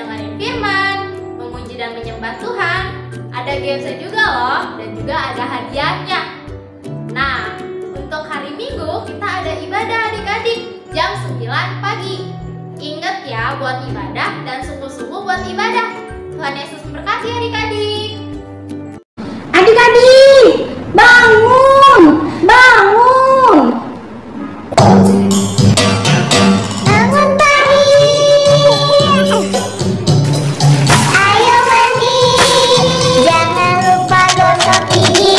dengerin firman, memuji dan menyembah Tuhan. Ada gamesnya juga loh, dan juga ada hadiahnya. Nah, untuk hari Minggu kita ada ibadah adik-adik jam 9 pagi. Ingat ya buat ibadah dan sungguh-sungguh buat ibadah. Tuhan Yesus memberkati adik-adik. Adik-adik, bangun, bangun. Bangun pagi. Ayo mandi, jangan lupa gosok gigi.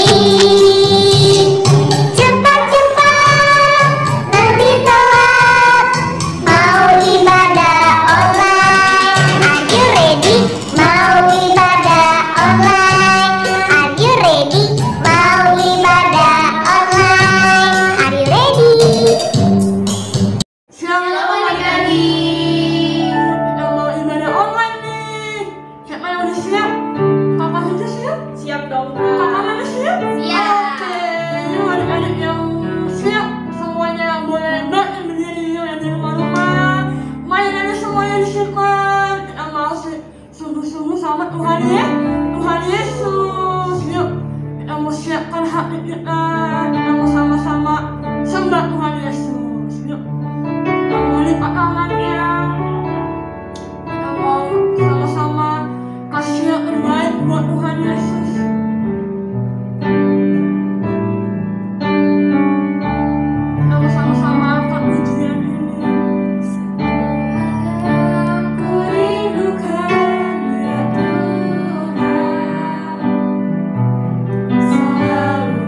Cepat-cepat, nanti telat. Mau ibadah online, are you ready? Mau ibadah online, are you ready? Mau ibadah online, are you ready? Shalom adik-adik. Kita mau ibadah online nih. Siapa yang udah siap? Kakak sudah siap? Siap dong. Kakak udah siap? Siap. Oke, yuk adik-adik yang siap semuanya boleh bangkit berdiri yuk yang di rumah-rumah. Mainannya semuanya disiapkan. Kita mau sungguh-sungguh sama Tuhan ya. Tuhan Yesus. Yuk kita mau siapkan hati kita. Kita mau sama-sama sembah Tuhan Yesus. Yuk kita mau lipat tangannya. Kita mau sama-sama kasih yang terbaik buat Tuhan Yesus. Kita mau sama-sama angkat pujian ini. Aku rindukan ya Tuhan, selalu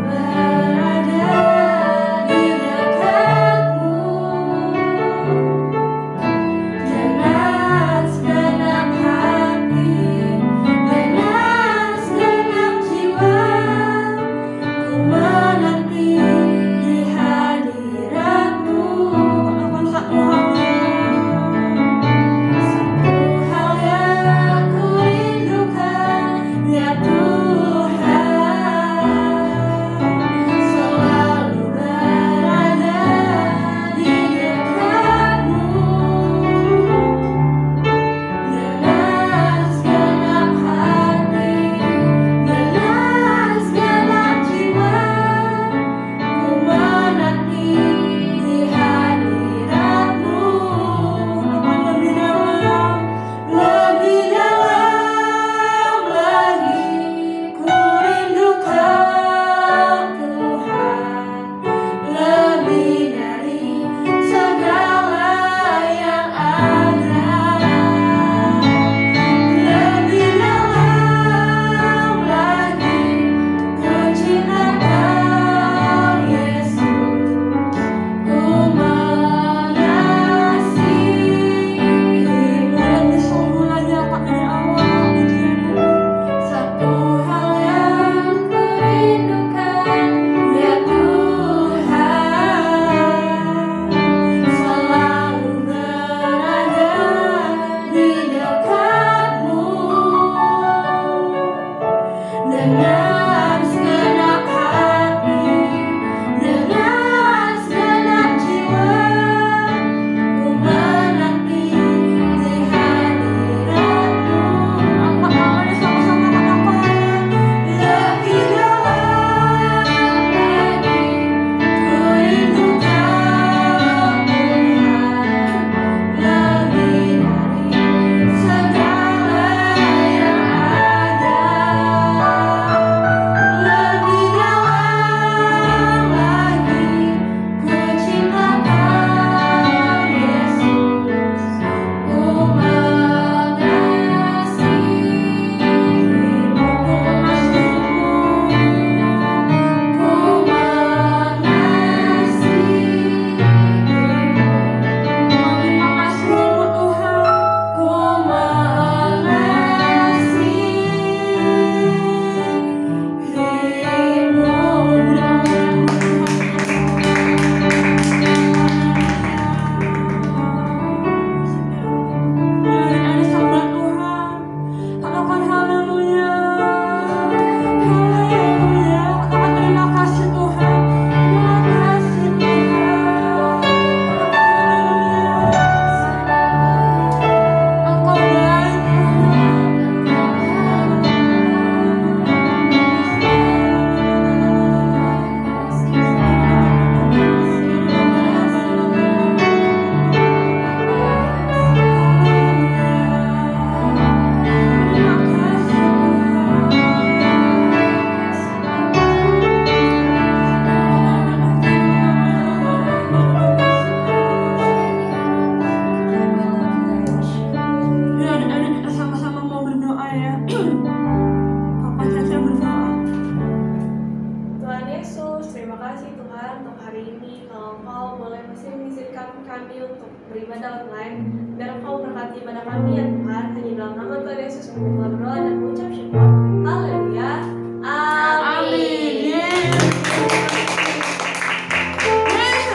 kami untuk beribadah online. Biar Engkau berkati ibadah kami ya Tuhan. Hanya dalam nama Tuhan Yesus kami berdoa dan mengucap syukur. Haleluya. Amin.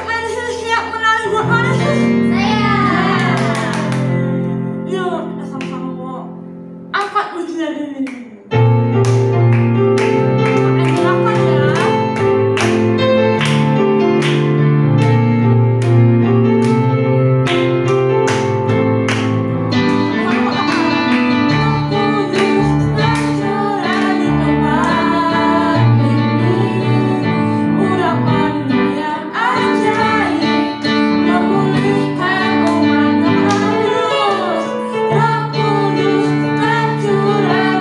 Main siap menari buat mana sih? Saya. Yuk, kita sama-sama mau angkat ujian ini. Pakai gerakan ya. Tercurah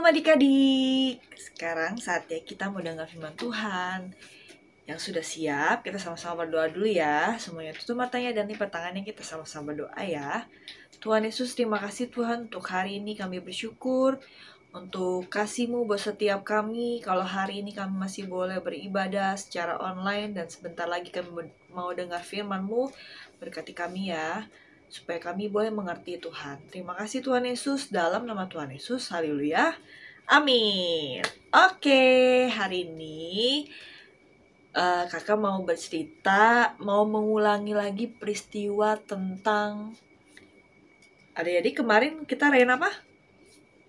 adik-adik. Sekarang saatnya kita mau dengar firman Tuhan. Yang sudah siap, kita sama-sama berdoa dulu ya. Semuanya tutup matanya dan lipat tangannya, kita sama-sama berdoa ya. Tuhan Yesus, terima kasih Tuhan untuk hari ini kami bersyukur untuk kasih-Mu buat setiap kami. Kalau hari ini kami masih boleh beribadah secara online dan sebentar lagi kami mau dengar firman-Mu, berkati kami ya, supaya kami boleh mengerti Tuhan. Terima kasih Tuhan Yesus, dalam nama Tuhan Yesus, haleluya, amin. Oke, hari ini kakak mau bercerita, mau mengulangi lagi peristiwa tentang adik-adik kemarin kita rayain apa?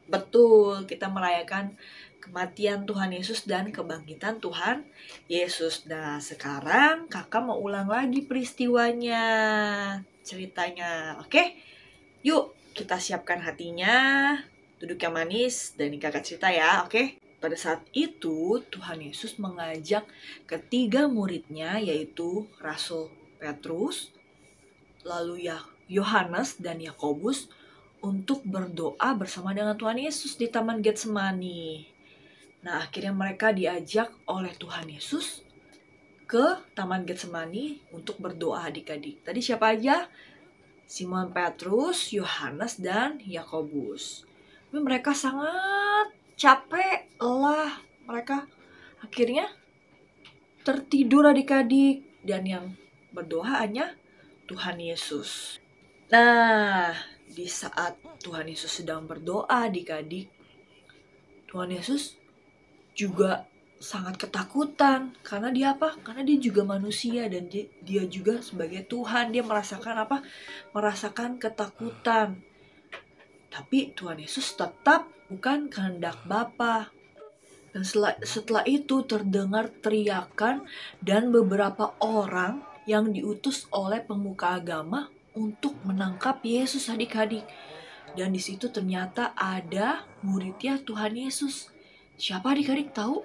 Betul, kita merayakan kematian Tuhan Yesus dan kebangkitan Tuhan Yesus. Nah, sekarang kakak mau ulang lagi peristiwanya, ceritanya. Oke? Yuk, kita siapkan hatinya, duduk yang manis, dan ini kakak cerita ya, oke? Pada saat itu, Tuhan Yesus mengajak ketiga muridnya, yaitu Rasul Petrus, lalu Yohanes dan Yakobus, untuk berdoa bersama dengan Tuhan Yesus di Taman Getsemani. Nah, akhirnya mereka diajak oleh Tuhan Yesus ke Taman Getsemani untuk berdoa adik-adik. Tadi siapa aja? Simon Petrus, Yohanes, dan Yakobus. Tapi mereka sangat capek, lelah. Mereka akhirnya tertidur adik-adik. Dan yang berdoa hanya Tuhan Yesus. Nah, di saat Tuhan Yesus sedang berdoa adik-adik, Tuhan Yesus juga sangat ketakutan. Karena dia apa? Karena dia juga manusia dan dia juga sebagai Tuhan. Dia merasakan apa? Merasakan ketakutan. Tapi Tuhan Yesus tetap bukan kehendak Bapa. Dan setelah itu terdengar teriakan dan beberapa orang yang diutus oleh pemuka agama untuk menangkap Yesus adik-adik. Dan di situ ternyata ada muridnya Tuhan Yesus. Siapa adik-adik tahu?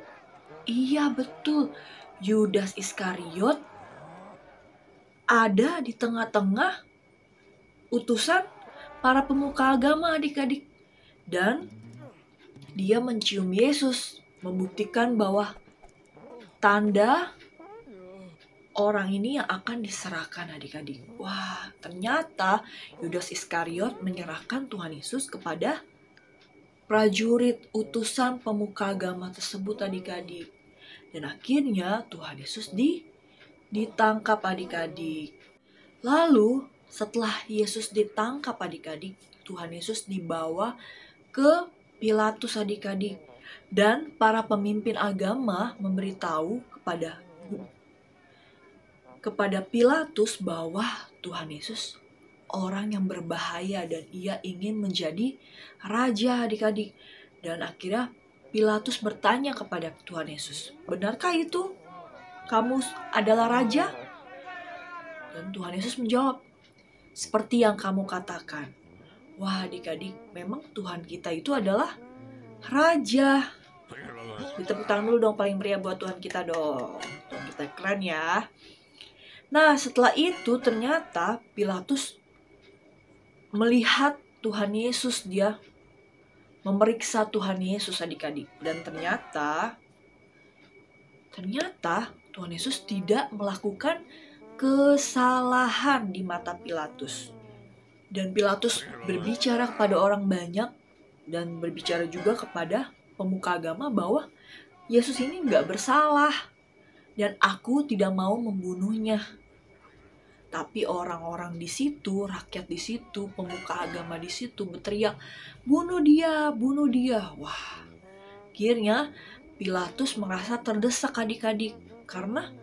Iya betul, Yudas Iskariot ada di tengah-tengah utusan para pemuka agama adik-adik. Dan dia mencium Yesus, membuktikan bahwa tanda orang ini yang akan diserahkan adik-adik. Wah, ternyata Yudas Iskariot menyerahkan Tuhan Yesus kepada prajurit utusan pemuka agama tersebut adik-adik. Dan akhirnya Tuhan Yesus ditangkap adik-adik. Lalu setelah Yesus ditangkap adik-adik, Tuhan Yesus dibawa ke Pilatus adik-adik. Dan para pemimpin agama memberitahu kepada Pilatus bahwa Tuhan Yesus orang yang berbahaya dan ia ingin menjadi raja adik-adik. Dan akhirnya Pilatus bertanya kepada Tuhan Yesus, benarkah itu? Kamu adalah raja? Dan Tuhan Yesus menjawab, seperti yang kamu katakan. Wah adik-adik, memang Tuhan kita itu adalah raja. Ditepuk tangan dulu dong paling meriah buat Tuhan kita dong. Tuhan kita keren ya. Nah setelah itu ternyata Pilatus melihat Tuhan Yesus, dia memeriksa Tuhan Yesus adik-adik. Dan ternyata Tuhan Yesus tidak melakukan kesalahan di mata Pilatus. Dan Pilatus berbicara kepada orang banyak dan berbicara juga kepada pemuka agama bahwa Yesus ini gak bersalah dan aku tidak mau membunuhnya. Tapi orang-orang di situ, rakyat di situ, pemuka agama di situ berteriak, bunuh dia, bunuh dia. Wah, akhirnya Pilatus merasa terdesak adik-adik karena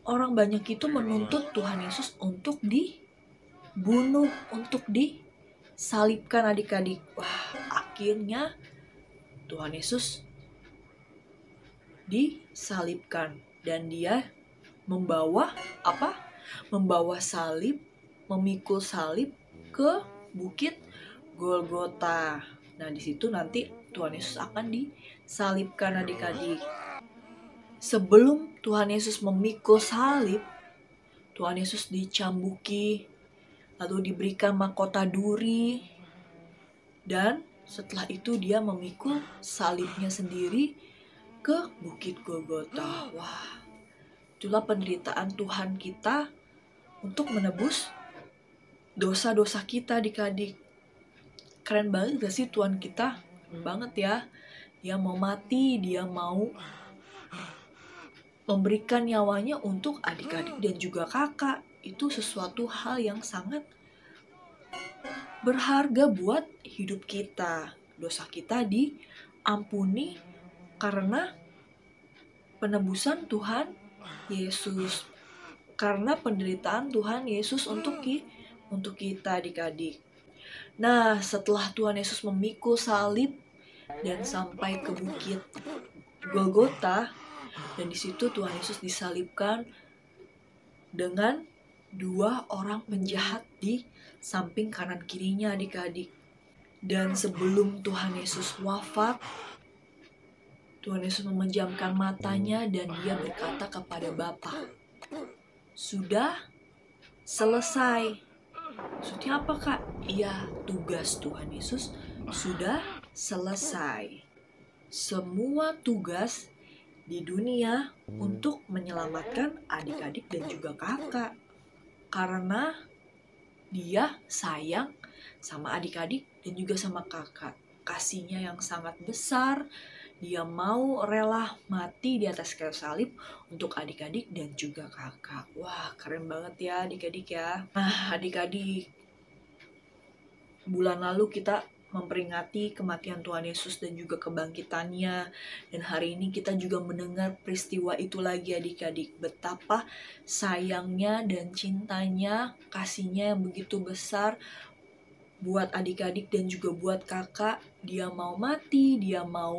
orang banyak itu menuntut Tuhan Yesus untuk dibunuh, untuk disalibkan adik-adik. Wah, akhirnya Tuhan Yesus disalibkan dan dia membawa salib, memikul salib ke bukit Golgota. Nah, di situ nanti Tuhan Yesus akan disalibkan adik-adik. Sebelum Tuhan Yesus memikul salib, Tuhan Yesus dicambuki, lalu diberikan mahkota duri, dan setelah itu dia memikul salibnya sendiri ke Bukit Golgota. Wah, itulah penderitaan Tuhan kita untuk menebus dosa-dosa kita adik-adik. Keren banget gak sih Tuhan kita? Keren banget ya. Dia mau mati, dia mau memberikan nyawanya untuk adik-adik dan juga kakak. Itu sesuatu hal yang sangat berharga buat hidup kita. Dosa kita diampuni karena penebusan Tuhan Yesus. Karena penderitaan Tuhan Yesus untuk kita adik-adik. Nah, setelah Tuhan Yesus memikul salib dan sampai ke Bukit Golgota, dan di situ Tuhan Yesus disalibkan dengan 2 orang penjahat di samping kanan kirinya adik-adik. Dan sebelum Tuhan Yesus wafat, Tuhan Yesus memejamkan matanya dan dia berkata kepada Bapa, "Sudah selesai." Maksudnya apa Kak? Iya, tugas Tuhan Yesus sudah selesai. Semua tugas di dunia untuk menyelamatkan adik-adik dan juga kakak. Karena dia sayang sama adik-adik dan juga sama kakak. Kasihnya yang sangat besar, dia mau rela mati di atas kayu salib untuk adik-adik dan juga kakak. Wah, keren banget ya adik-adik ya. Nah, adik-adik, bulan lalu kita memperingati kematian Tuhan Yesus dan juga kebangkitannya. Dan hari ini kita juga mendengar peristiwa itu lagi adik-adik. Betapa sayangnya dan cintanya, kasihnya yang begitu besar buat adik-adik dan juga buat kakak. Dia mau mati, dia mau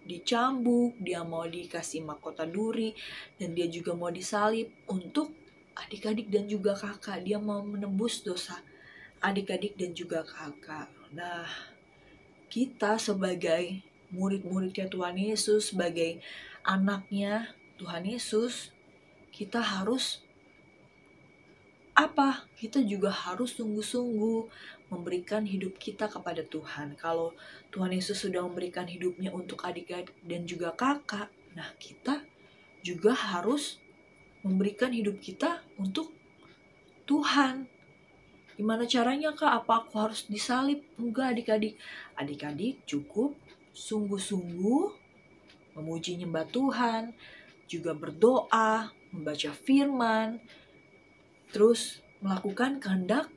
dicambuk, dia mau dikasih mahkota duri, dan dia juga mau disalib untuk adik-adik dan juga kakak. Dia mau menebus dosa adik-adik dan juga kakak. Nah, kita sebagai murid-muridnya Tuhan Yesus, sebagai anaknya Tuhan Yesus, kita harus apa? Kita juga harus sungguh-sungguh memberikan hidup kita kepada Tuhan. Kalau Tuhan Yesus sudah memberikan hidupnya untuk adik-adik dan juga kakak, nah kita juga harus memberikan hidup kita untuk Tuhan. Gimana caranya Kak? Apa aku harus disalib? Enggak adik-adik. Adik-adik cukup sungguh-sungguh memuji nyembah Tuhan, juga berdoa, membaca firman, terus melakukan kehendak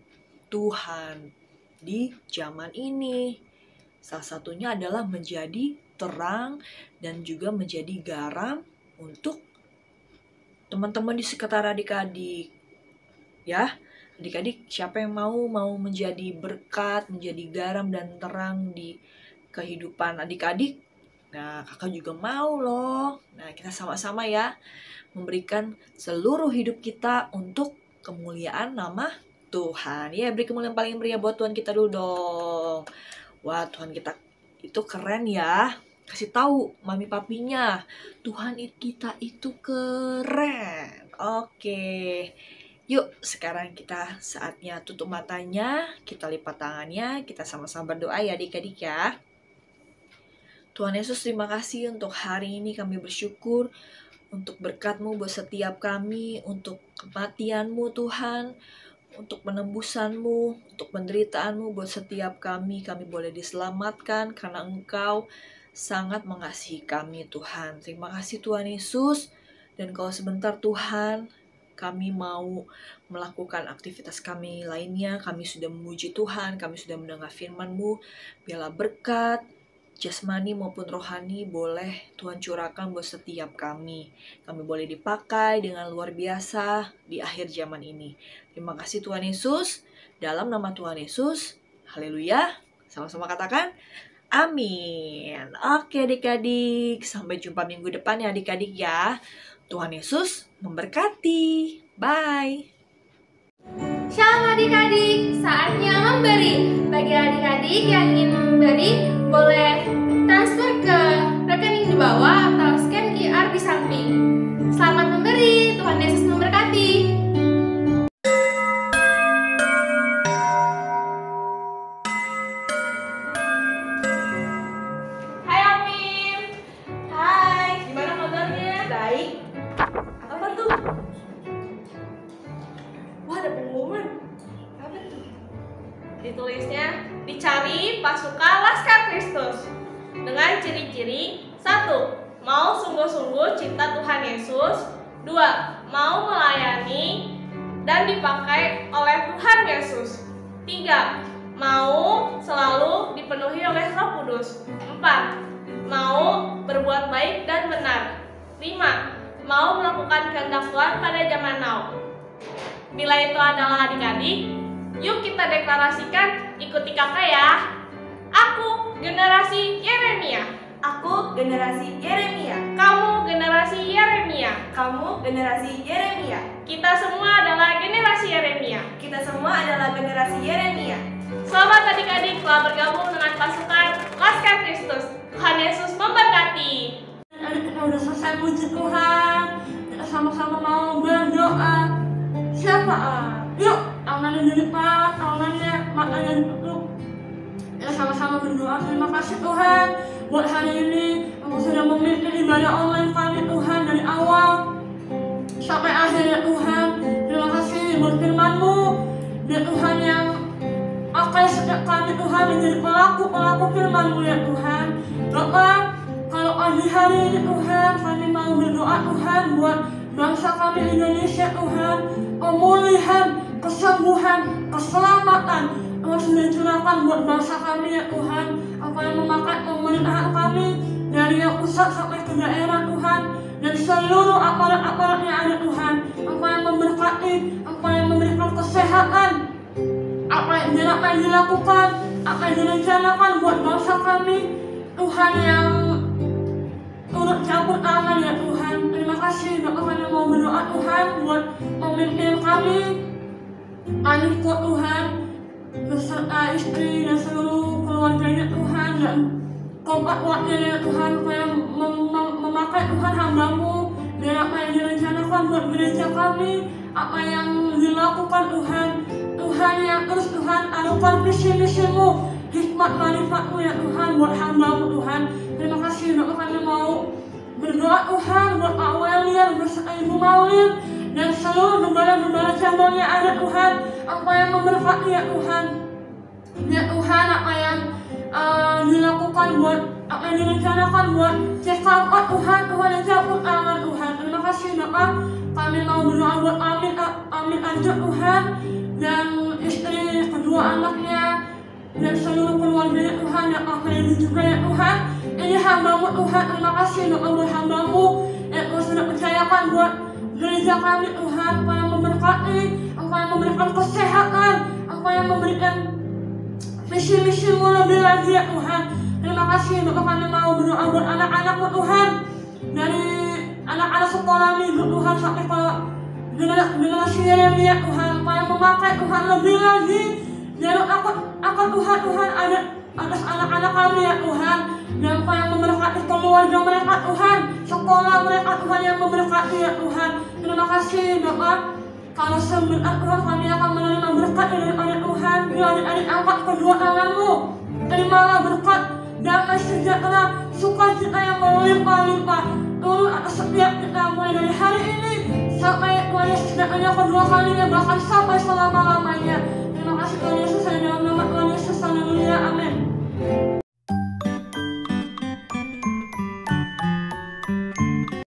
Tuhan di zaman ini. Salah satunya adalah menjadi terang dan juga menjadi garam untuk teman-teman di sekitar adik-adik. Ya, adik-adik, siapa yang mau menjadi berkat, menjadi garam dan terang di kehidupan adik-adik? Nah, kakak juga mau loh. Nah, kita sama-sama ya memberikan seluruh hidup kita untuk kemuliaan nama Tuhan. Ya, beri kemuliaan paling meriah buat Tuhan kita dulu dong. Wah, Tuhan kita itu keren ya. Kasih tahu mami papinya, Tuhan kita itu keren. Oke. Yuk, sekarang kita saatnya tutup matanya, kita lipat tangannya, kita sama-sama berdoa ya adik-adik ya. Tuhan Yesus, terima kasih untuk hari ini, kami bersyukur untuk berkat-Mu buat setiap kami, untuk kematian-Mu Tuhan, untuk penebusan-Mu, untuk penderitaan-Mu buat setiap kami boleh diselamatkan karena Engkau sangat mengasihi kami Tuhan. Terima kasih Tuhan Yesus, dan kalau sebentar Tuhan, kami mau melakukan aktivitas kami lainnya. Kami sudah memuji Tuhan, kami sudah mendengar firman-Mu. Biarlah berkat, jasmani maupun rohani boleh Tuhan curahkan buat setiap kami. Kami boleh dipakai dengan luar biasa di akhir zaman ini. Terima kasih Tuhan Yesus. Dalam nama Tuhan Yesus, haleluya. Sama-sama katakan, amin. Oke adik-adik, sampai jumpa minggu depan ya adik-adik ya. Tuhan Yesus memberkati. Bye. Shalom adik-adik, saatnya memberi. Bagi adik-adik yang ingin memberi, boleh transfer ke rekening di bawah atau scan QR di samping. Selamat memberi, Tuhan Yesus memberkati. checklistnya. Dicari pasukan Laskar Kristus dengan ciri-ciri: 1. Mau sungguh-sungguh cinta Tuhan Yesus. 2. Mau melayani dan dipakai oleh Tuhan Yesus. 3. Mau selalu dipenuhi oleh Roh Kudus. 4. Mau berbuat baik dan benar. 5. Mau melakukan kehendak Tuhan pada zaman now. Bila itu adalah adik-adik, yuk kita deklarasikan, ikuti kakak ya. Aku generasi Yeremia. Aku generasi Yeremia. Kamu generasi Yeremia. Kamu generasi Yeremia. Kita semua adalah generasi Yeremia. Kita semua adalah generasi Yeremia. Selamat adik-adik telah bergabung dengan pasukan Laskar Kristus. Tuhan Yesus memberkati. Adik kita udah selesai puji Tuhan. Kita sama-sama mau berdoa. Siapa? Yuk, tangannya dilipat, tangannya, matanya ditutup. Kita sama-sama berdoa. Terima kasih Tuhan buat hari ini. Engkau sudah memimpin ibadah online kami Tuhan dari awal sampai akhir ya Tuhan. Terima kasih buat firman-Mu ya Tuhan yang akan setiap kami Tuhan menjadi pelaku firman-Mu ya Tuhan. Doa kalau pagi hari ini Tuhan kami mau berdoa Tuhan buat bangsa kami Indonesia Tuhan. Pemulihan, kesembuhan, keselamatan Tuhan sudah curahkan buat bangsa kami ya Tuhan. Apa yang memakai pemerintahan kami dari yang pusat sampai ke daerah Tuhan, dan seluruh aparat-aparat yang ada Tuhan. Apa yang memberkati, apa yang memberikan kesehatan, apa yang dilakukan, apa yang direncanakan buat bangsa kami Tuhan, yang turut campur tangan ya Tuhan. Terima kasih Bapak, kami mau berdoa Tuhan buat pemimpin kami Aniko Tuhan beserta istri dan seluruh keluarganya Tuhan, dan kompak wakilnya Tuhan, apa yang memakai Tuhan hamba-Mu dan apa yang direncanakan buat gereja kami, apa yang dilakukan Tuhan. Tuhan yang terus Tuhan anukan visi-misi-Mu, hikmat marifat-Mu ya Tuhan buat hamba-Mu Tuhan. Terima kasih Bapak, kami mau berdoa Tuhan buat Pak Welian beserta Ibu Maulin dan seluruh gembala-gembala cabang yang ada Tuhan. Apa yang memberkati ya Tuhan. Ya Tuhan, apa yang dilakukan buat, apa yang direncanakan buat CK4 Tuhan, Tuhan yang campur tangan Tuhan. Terima kasih Bapak, kami mau berdoa buat Amin Arjo Tuhan dan istri, kedua anaknya, dan seluruh keluarganya Tuhan, yang akan ini juga ya Tuhan. Ini hamba-Mu Tuhan, terima kasih Bapak buat hamba-Mu yang Tuhan sudah percayakan buat gereja kami Tuhan. Apa yang memberkati, apa yang memberikan kesehatan, apa yang memberikan misi-misi-Mu lebih lagi ya Tuhan. Terima kasih Bapak, kami mau berdoa buat anak-anak-Mu Tuhan, dari anak-anak sekolah minggu Tuhan sampai ke generasi Yeremia Tuhan. Apa yang memakai Tuhan lebih lagi dari akan Tuhan ada atas anak-anak kami ya Tuhan, dan apa yang memberkati keluarga mereka Tuhan, sekolah mereka Tuhan yang memberkati ya Tuhan. Terima kasih Bapak, kalau sebentar Tuhan kami akan menerima berkat daripada Tuhan. Bila adik-adik angkat kedua tangan-Mu, terimalah berkat, damai sejahtera, sukacita yang melimpah-limpah turun atas setiap kita, mulai dari hari ini sampai Tuhan Yesus datangnya kedua kalinya, bahkan sampai selama-lamanya. Terima kasih Tuhan Yesus, dalam nama Tuhan Yesus, haleluya, amin.